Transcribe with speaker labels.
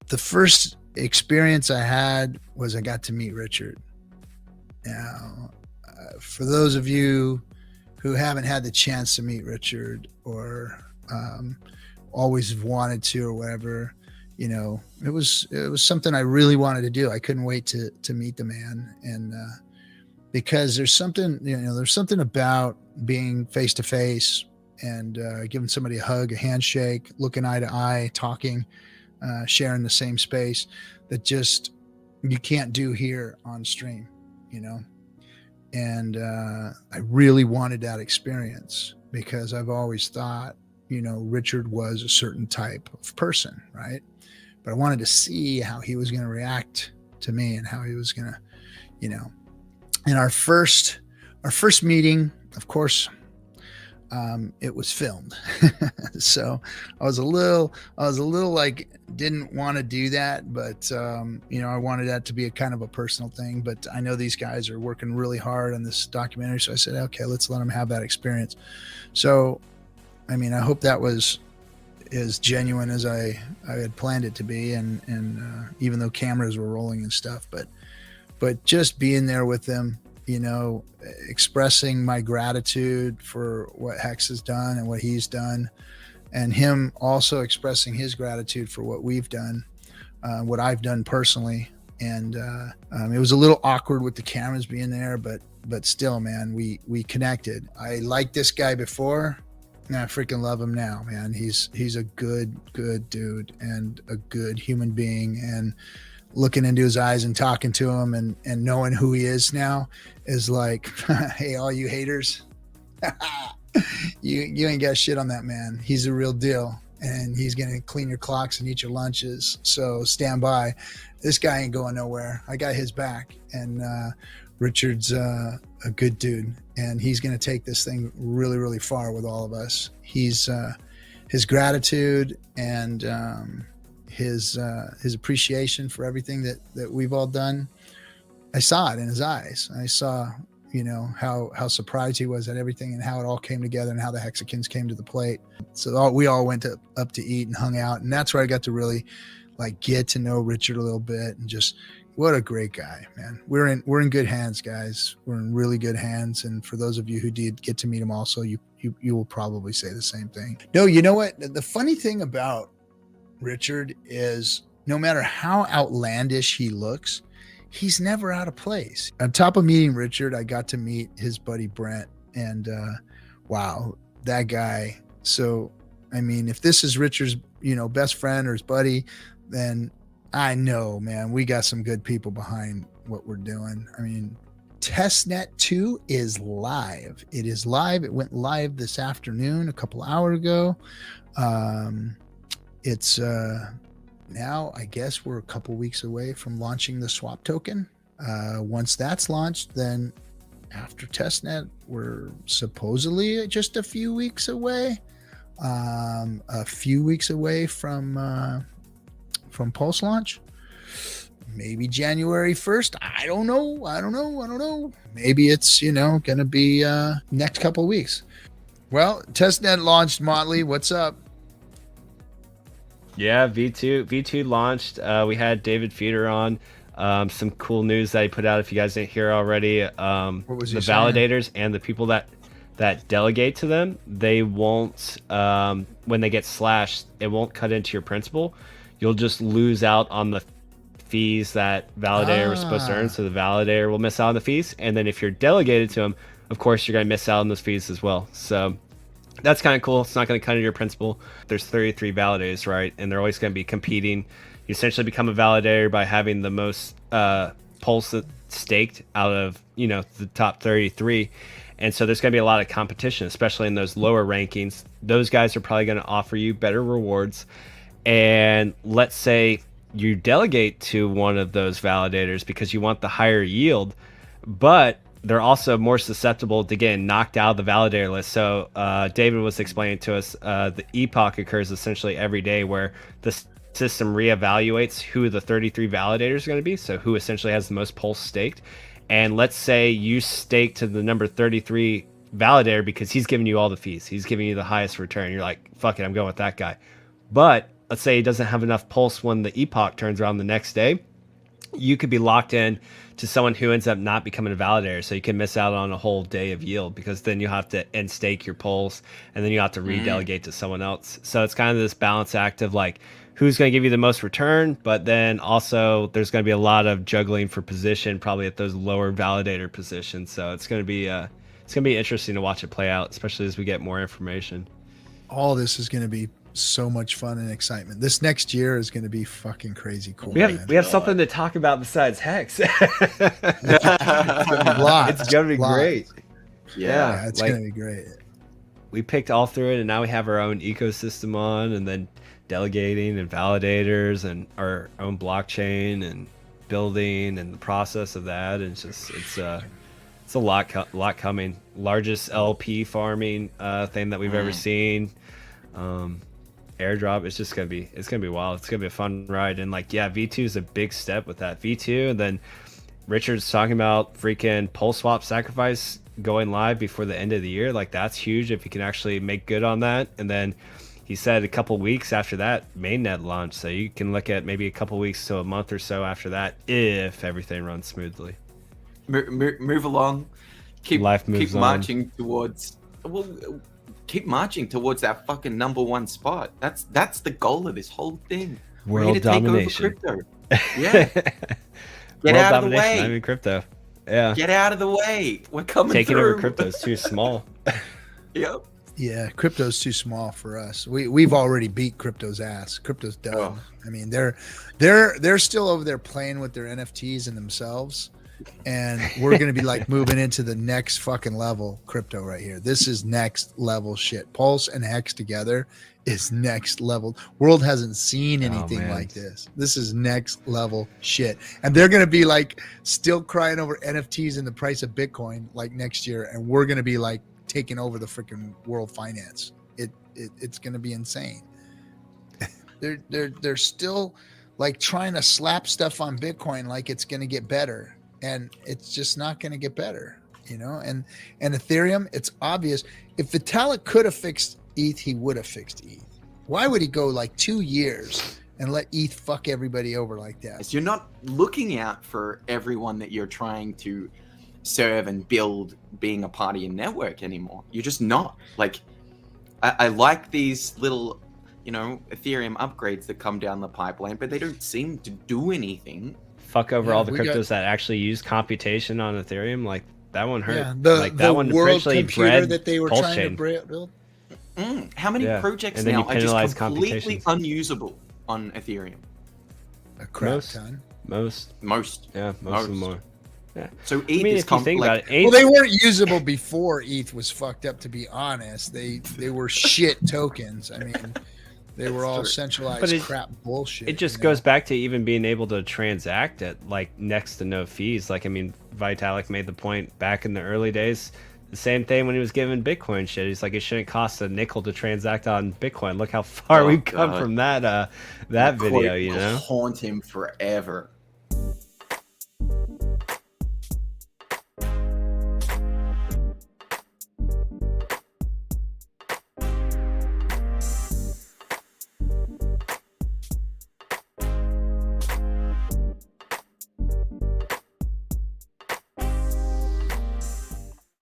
Speaker 1: The first experience I had was I got to meet Richard. Now, for those of you who haven't had the chance to meet Richard or always wanted to or whatever, you know, it was something I really wanted to do. I couldn't wait to meet the man. And because there's something about being face to face and giving somebody a hug, a handshake, looking eye to eye, talking, sharing the same space that just you can't do here on stream, you know. And I really wanted that experience because I've always thought, you know, Richard was a certain type of person, right? But I wanted to see how he was going to react to me and how he was going to, you know. And our first meeting, of course, it was filmed. So I was a little like, didn't want to do that, but you know, I wanted that to be a kind of a personal thing. But I know these guys are working really hard on this documentary, so I said, okay, let's let them have that experience. So, I mean, I hope that was as genuine as I had planned it to be, and even though cameras were rolling and stuff, but just being there with them, you know, expressing my gratitude for what Hex has done and what he's done, and him also expressing his gratitude for what we've done, what I've done personally. And it was a little awkward with the cameras being there, but still, man, we connected. I liked this guy before, and I freaking love him now, man. He's a good dude and a good human being, and looking into his eyes and talking to him and knowing who he is now is like, hey, all you haters, you ain't got shit on that man. He's a real deal, and he's going to clean your clocks and eat your lunches. So stand by. This guy ain't going nowhere. I got his back. And Richard's a good dude, and he's going to take this thing really, really far with all of us. He's his gratitude and his appreciation for everything that we've all done. I saw it in his eyes. I saw, you know, how surprised he was at everything and how it all came together and how the Hexicans came to the plate. So we all went up to eat and hung out. And that's where I got to really like get to know Richard a little bit, and just what a great guy, man. We're in good hands, guys. We're in really good hands. And for those of you who did get to meet him also, you will probably say the same thing. No, you know what? The funny thing about Richard is no matter how outlandish he looks, he's never out of place. On top of meeting Richard, I got to meet his buddy Brent, and wow, that guy. So, I mean, if this is Richard's, you know, best friend or his buddy, then I know, man, we got some good people behind what we're doing. I mean, Testnet 2 is live. It is live. It went live this afternoon, a couple hours ago. It's now, I guess we're a couple weeks away from launching the swap token. Once that's launched, then after testnet, we're supposedly just a few weeks away. From post launch. Maybe January 1st. I don't know. Maybe it's, you know, gonna be next couple of weeks. Well, testnet launched. Motley, what's up?
Speaker 2: Yeah, V2 launched. We had David Feeder on. Some cool news that he put out, if you guys didn't hear already. What was the validators and the people that delegate to them, they won't, when they get slashed, it won't cut into your principal. You'll just lose out on the fees that validator was supposed to earn, so the validator will miss out on the fees. And then if you're delegated to them, of course, you're going to miss out on those fees as well. So that's kind of cool. It's not going to cut into your principal. There's 33 validators, right? And they're always going to be competing. You essentially become a validator by having the most pulse staked out of, you know, the top 33. And so there's going to be a lot of competition, especially in those lower rankings. Those guys are probably going to offer you better rewards. And let's say you delegate to one of those validators because you want the higher yield, but they're also more susceptible to getting knocked out of the validator list. So David was explaining to us the epoch occurs essentially every day where the system reevaluates who the 33 validators are going to be, so who essentially has the most pulse staked. And let's say you stake to the number 33 validator because he's giving you all the fees. He's giving you the highest return. You're like, fuck it, I'm going with that guy. But let's say he doesn't have enough pulse when the epoch turns around the next day, you could be locked in to someone who ends up not becoming a validator. So you can miss out on a whole day of yield, because then you have to end stake your pulse, and then you have to redelegate to someone else. So it's kind of this balance act of like, who's going to give you the most return, but then also there's going to be a lot of juggling for position, probably at those lower validator positions. So it's going to be interesting to watch it play out, especially as we get more information.
Speaker 1: All this is going to be so much fun and excitement. This next year is going to be fucking crazy cool.
Speaker 2: We have something to talk about besides Hex. It's going to be great.
Speaker 1: Yeah, it's going to be great.
Speaker 2: We picked all through it, and now we have our own ecosystem on, and then delegating and validators and our own blockchain and building and the process of that. And it's a lot coming. Largest LP farming thing that we've ever seen. Airdrop. It's gonna be wild. It's gonna be a fun ride. And like, yeah, V2 is a big step with that. V2, and then Richard's talking about freaking pulse swap sacrifice going live before the end of the year. Like, that's huge if you can actually make good on that. And then he said a couple weeks after that, mainnet launch. So you can look at maybe a couple weeks to a month or so after that, if everything runs smoothly.
Speaker 3: Move along. Keep marching towards. Well, keep marching towards that fucking #1 spot. That's the goal of this whole thing.
Speaker 2: World
Speaker 3: We're here to
Speaker 2: domination.
Speaker 3: take over crypto. Yeah. Get out of the way.
Speaker 2: I mean, crypto. Yeah.
Speaker 3: Get out of the way. We're coming
Speaker 2: Taking
Speaker 3: through.
Speaker 2: over crypto is too small.
Speaker 3: Yep.
Speaker 1: Yeah, crypto's too small for us. We've already beat crypto's ass. Crypto's done.
Speaker 3: Oh.
Speaker 1: I mean, they're still over there playing with their NFTs and themselves, and we're gonna be like moving into the next fucking level. Crypto right here. This is next level shit. Pulse and Hex together is next level. World hasn't seen anything like this. This is next level shit, and they're gonna be like still crying over NFTs and the price of Bitcoin like next year, and we're gonna be like taking over the freaking world finance. It's going to be insane. They're still like trying to slap stuff on Bitcoin like it's going to get better, and it's just not going to get better, you know. And Ethereum, it's obvious. If Vitalik could have fixed ETH, he would have fixed ETH. Why would he go like 2 years and let ETH fuck everybody over like that?
Speaker 3: So you're not looking out for everyone that you're trying to serve and build being a part of your network anymore. You're just not. Like, I like these little, Ethereum upgrades that come down the pipeline, but they don't seem to do anything.
Speaker 2: Fuck over all the cryptos that actually use computation on Ethereum. Like, that one hurt.
Speaker 1: Yeah,
Speaker 2: that
Speaker 1: the
Speaker 2: one
Speaker 1: world computer that they were trying
Speaker 2: chain.
Speaker 1: to build.
Speaker 3: How many projects now are just completely unusable on Ethereum?
Speaker 1: A crap ton.
Speaker 2: Most. Yeah, most of them are. Yeah.
Speaker 3: So ETH is
Speaker 2: if you think about it,
Speaker 1: well, they weren't usable before ETH was fucked up, to be honest. They were shit tokens. I mean, they were all centralized crap bullshit.
Speaker 2: It just goes back to even being able to transact at like next to no fees. Like, I mean, Vitalik made the point back in the early days. The same thing when he was giving Bitcoin shit. He's like, it shouldn't cost a nickel to transact on Bitcoin. Look how far we've come from that video,
Speaker 3: Haunt him forever.